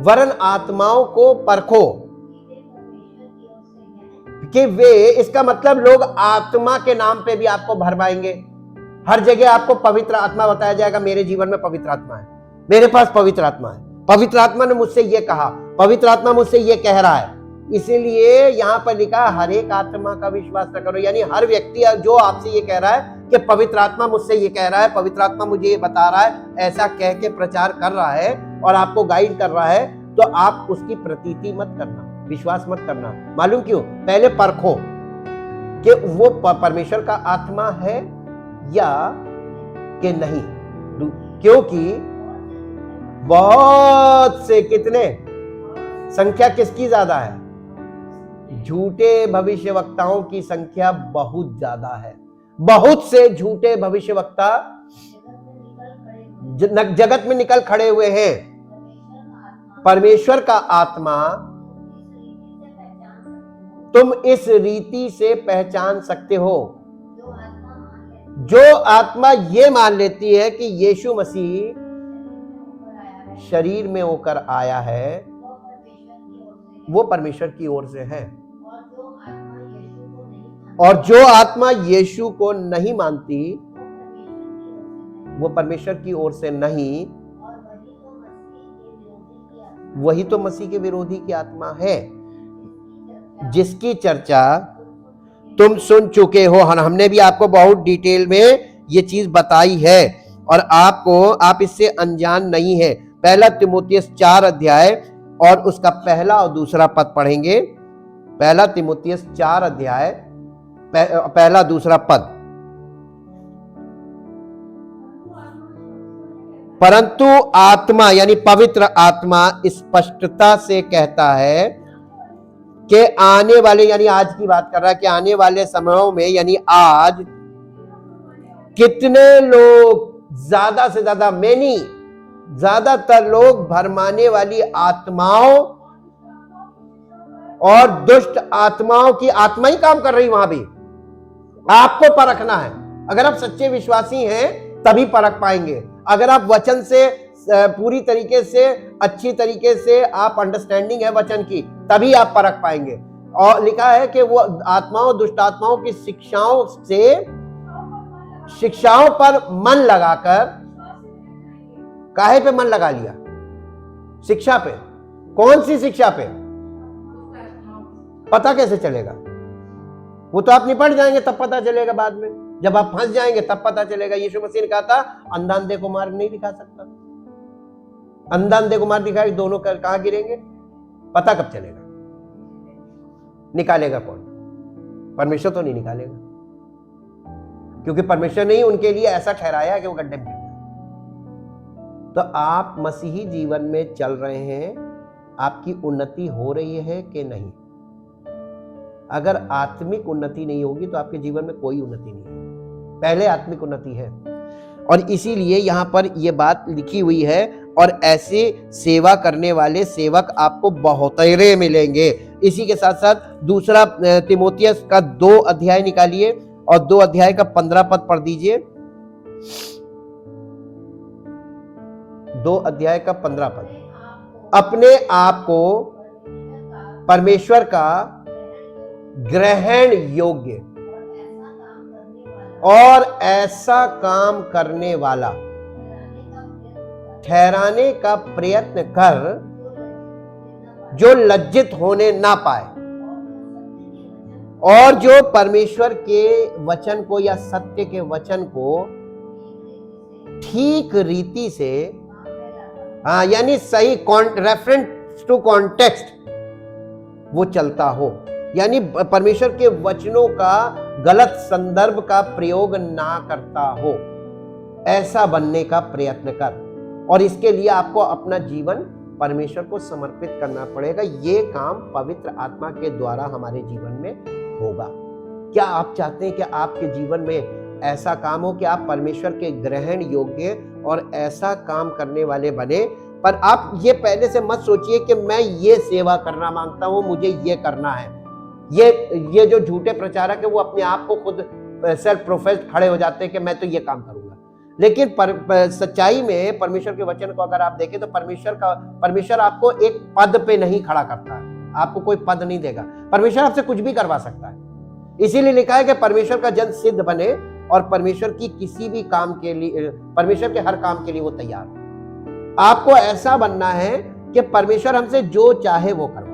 वरन आत्माओं को परखो कि वे, इसका मतलब लोग आत्मा के नाम पे भी आपको भरमाएंगे। हर जगह आपको पवित्र आत्मा बताया जाएगा, मेरे जीवन में पवित्र आत्मा है, मेरे पास पवित्र आत्मा है, पवित्र आत्मा ने मुझसे ये कहा, पवित्र आत्मा मुझसे ये कह रहा है। इसीलिए यहां पर लिखा हर एक आत्मा का विश्वास न करो, यानी हर व्यक्ति जो आपसे ये कह रहा है कि पवित्र आत्मा मुझसे ये कह रहा है, पवित्र आत्मा मुझे ये बता रहा है, ऐसा कह के प्रचार कर रहा है और आपको गाइड कर रहा है, तो आप उसकी प्रतीति मत करना, विश्वास मत करना। मालूम क्यों? पहले परखो कि वो परमेश्वर का आत्मा है या कि नहीं, क्योंकि बहुत से, कितने, संख्या किसकी ज्यादा है? झूठे भविष्यवक्ताओं की संख्या बहुत ज्यादा है। बहुत से झूठे भविष्यवक्ता जगत में निकल खड़े हुए हैं। परमेश्वर का आत्मा तुम इस रीति से पहचान सकते हो, जो आत्मा ये मान लेती है कि यीशु मसीह शरीर में होकर आया है, वो परमेश्वर की ओर से है, और जो आत्मा यीशु को नहीं मानती वो परमेश्वर की ओर से नहीं, वही तो मसीह के विरोधी की आत्मा है, जिसकी चर्चा तुम सुन चुके हो। हमने भी आपको बहुत डिटेल में ये चीज बताई है और आप इससे अनजान नहीं है। 1 तीमुथियुस 4 अध्याय और उसका पहला और दूसरा पद पढ़ेंगे। पहला तीमुथियुस 4 अध्याय पहला दूसरा पद। परंतु आत्मा यानी पवित्र आत्मा स्पष्टता से कहता है कि आने वाले, यानी आज की बात कर रहा है, कि आने वाले समयों में यानी आज कितने लोग, ज्यादा से ज्यादा ज्यादातर लोग भरमाने वाली आत्माओं और दुष्ट आत्माओं की आत्मा ही काम कर रही वहां भी। आपको परखना है। अगर आप सच्चे विश्वासी हैं तभी परख पाएंगे। अगर आप वचन से पूरी तरीके से, अच्छी तरीके से आप अंडरस्टैंडिंग है वचन की, तभी आप परख पाएंगे। और लिखा है कि वो आत्माओं, दुष्ट आत्माओं की शिक्षाओं पर मन लगाकर, काहे पे मन लगा लिया? शिक्षा पे। कौन सी शिक्षा पे? पता कैसे चलेगा? वो तो आप निपट जाएंगे तब पता चलेगा, बाद में जब आप फंस जाएंगे तब पता चलेगा। यीशु मसीह ने कहा था अंधा अंधे को मार्ग नहीं दिखा सकता। अंधा अंधे को मार्ग दिखाए, दोनों कहां गिरेंगे? पता कब चलेगा? निकालेगा कौन? परमेश्वर तो नहीं निकालेगा, क्योंकि परमेश्वर ने ही उनके लिए ऐसा ठहराया कि वो गड्ढे में गिर जाए। तो आप मसीही जीवन में चल रहे हैं, आपकी उन्नति हो रही है कि नहीं? अगर आत्मिक उन्नति नहीं होगी तो आपके जीवन में कोई उन्नति नहीं है। पहले आत्मिक उन्नति है, और इसीलिए यहां पर यह बात लिखी हुई है। और ऐसे सेवा करने वाले सेवक आपको बहुतेरे मिलेंगे। इसी के साथ साथ दूसरा तीमुथियुस का 2 अध्याय निकालिए और 2 अध्याय का 15 पद पढ़ दीजिए। 2 अध्याय का 15 पद। अपने आप को परमेश्वर का ग्रहण योग्य और ऐसा काम करने वाला ठहराने का प्रयत्न कर, जो लज्जित होने ना पाए, और जो परमेश्वर के वचन को या सत्य के वचन को ठीक रीति से, यानी सही रेफरेंस टू कॉन्टेक्स्ट वो चलता हो, यानी परमेश्वर के वचनों का गलत संदर्भ का प्रयोग ना करता हो, ऐसा बनने का प्रयत्न कर। और इसके लिए आपको अपना जीवन परमेश्वर को समर्पित करना पड़ेगा। ये काम पवित्र आत्मा के द्वारा हमारे जीवन में होगा। क्या आप चाहते हैं कि आपके जीवन में ऐसा काम हो कि आप परमेश्वर के ग्रहण योग्य और ऐसा काम करने वाले बने? पर आप ये पहले से मत सोचिए कि मैं ये सेवा करना मांगता हूं, मुझे ये करना है। ये जो झूठे प्रचारक है वो अपने आप को खुद सेल्फ प्रोफेस्ड खड़े हो जाते हैं कि मैं तो ये काम करूंगा। लेकिन सच्चाई में परमेश्वर के वचन को अगर आप देखें तो परमेश्वर आपको एक पद पे नहीं खड़ा करता है, आपको कोई पद नहीं देगा। परमेश्वर आपसे कुछ भी करवा सकता है। इसीलिए लिखा है कि परमेश्वर का जन सिद्ध बने, और परमेश्वर की किसी भी काम के लिए, परमेश्वर के हर काम के लिए वो तैयार है। आपको ऐसा बनना है कि परमेश्वर हमसे जो चाहे वो करवाए।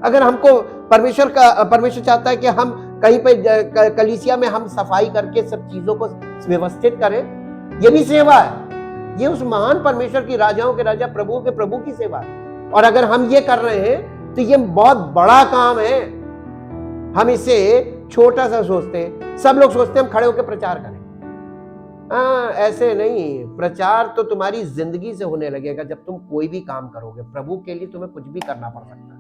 अगर हमको परमेश्वर चाहता है कि हम कहीं पे कलीसिया में हम सफाई करके सब चीजों को व्यवस्थित करें, ये भी सेवा है। ये उस महान परमेश्वर की, राजाओं के राजा, प्रभु के प्रभु की सेवा है। और अगर हम ये कर रहे हैं तो ये बहुत बड़ा काम है। हम इसे छोटा सा सोचते हैं। सब लोग सोचते हैं हम खड़े होकर प्रचार करें। ऐसे नहीं। प्रचार तो तुम्हारी जिंदगी से होने लगेगा जब तुम कोई भी काम करोगे। प्रभु के लिए तुम्हें कुछ भी करना पड़ सकता है।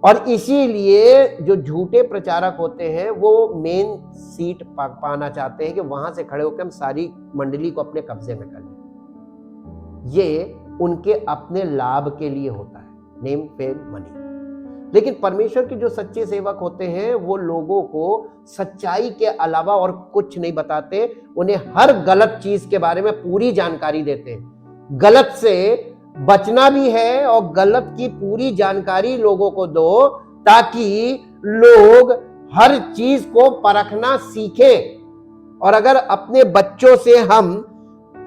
और इसीलिए जो झूठे प्रचारक होते हैं वो मेन सीट पाना चाहते हैं कि वहां से खड़े होकर हम सारी मंडली को अपने कब्जे में कर लें। ये उनके अपने लाभ के लिए होता है, नेम फेम मनी। लेकिन परमेश्वर के जो सच्चे सेवक होते हैं वो लोगों को सच्चाई के अलावा और कुछ नहीं बताते। उन्हें हर गलत चीज के बारे में पूरी जानकारी देते हैं। गलत से बचना भी है और गलत की पूरी जानकारी लोगों को दो, ताकि लोग हर चीज को परखना सीखें। और अगर अपने बच्चों से हम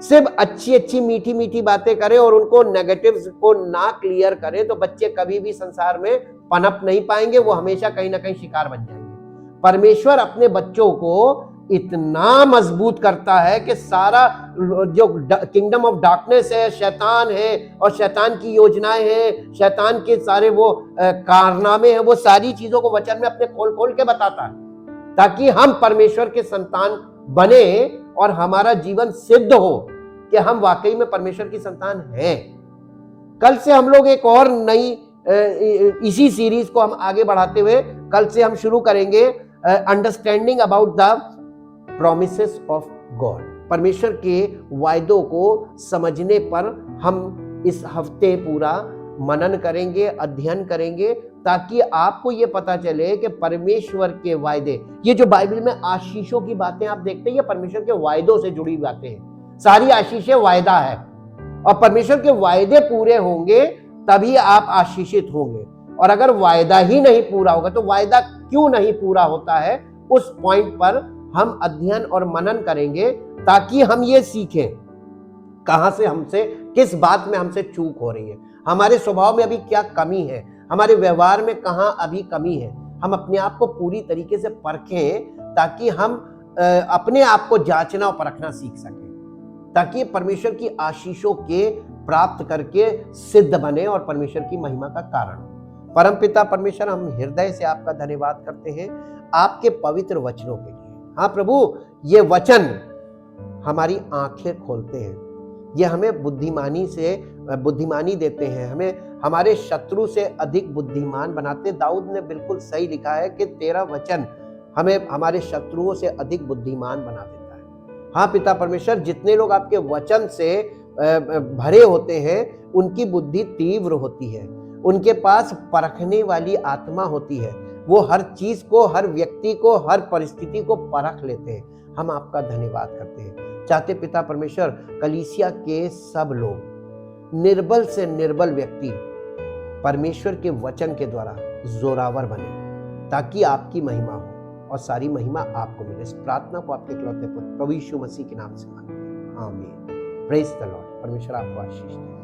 सिर्फ अच्छी अच्छी मीठी मीठी बातें करें और उनको नेगेटिव्स को ना क्लियर करें, तो बच्चे कभी भी संसार में पनप नहीं पाएंगे। वो हमेशा कहीं ना कहीं शिकार बन जाएंगे। परमेश्वर अपने बच्चों को इतना मजबूत करता है कि सारा जो किंगडम ऑफ डार्कनेस है, शैतान है और शैतान की योजनाएं हैं, शैतान के सारे वो कारनामे हैं, वो सारी चीजों को वचन में अपने खोल खोल के बताता है, ताकि हम परमेश्वर के संतान बने और हमारा जीवन सिद्ध हो कि हम वाकई में परमेश्वर की संतान हैं। कल से हम लोग एक और नई इसी सीरीज को हम आगे बढ़ाते हुए कल से हम शुरू करेंगे understanding about the promises of God. परमेश्वर के वायदों को समझने पर हम इस हफ्ते पूरा मनन करेंगे, अध्ययन करेंगे, ताकि आपको ये पता चले कि परमेश्वर के वायदे, ये जो बाइबल में आशीषों की बातें आप देखते हैं, ये परमेश्वर के वायदों से जुड़ी बातें हैं। सारी आशीषें वायदा है और परमेश्वर के वायदे पूरे होंगे तभी आप आशीषित होंगे। और अगर वायदा ही नहीं पूरा होगा तो वायदा क्यों नहीं पूरा होता है, उस पॉइंट पर हम अध्ययन और मनन करेंगे, ताकि हम ये सीखें कहां से हमसे, किस बात में हमसे चूक हो रही है, हमारे स्वभाव में अभी क्या कमी है, हमारे व्यवहार में कहां अभी कमी है। हम अपने आप को पूरी तरीके से परखें, ताकि हम अपने आप को जांचना और परखना सीख सकें, ताकि परमेश्वर की आशीषों के प्राप्त करके सिद्ध बने और परमेश्वर की महिमा का कारण हो। परमपिता परमेश्वर, हम हृदय से आपका धन्यवाद करते हैं आपके पवित्र वचनों के लिए। हाँ प्रभु, ये वचन हमारी आंखें खोलते हैं, ये हमें बुद्धिमानी देते हैं, हमें हमारे शत्रु से अधिक बुद्धिमान बनाते। दाऊद ने बिल्कुल सही लिखा है कि तेरा वचन हमें हमारे शत्रुओं से अधिक बुद्धिमान बना देता है। हाँ पिता परमेश्वर, जितने लोग आपके वचन से भरे होते हैं उनकी बुद्धि तीव्र होती है, उनके पास परखने वाली आत्मा होती है, वो हर चीज को, हर व्यक्ति को, हर परिस्थिति को परख लेते हैं। हम आपका धन्यवाद करते हैं। चाहते पिता परमेश्वर, कलीसिया के सब लोग, निर्बल से निर्बल व्यक्ति परमेश्वर के वचन के द्वारा जोरावर बने, ताकि आपकी महिमा हो और सारी महिमा आपको मिले। इस प्रार्थना को आपके इकलौते पुत्र प्रभु यीशु मसीह के नाम से मांगते हैं, आमीन। Praise the Lord. परमेश्वर आपको आशीष दे।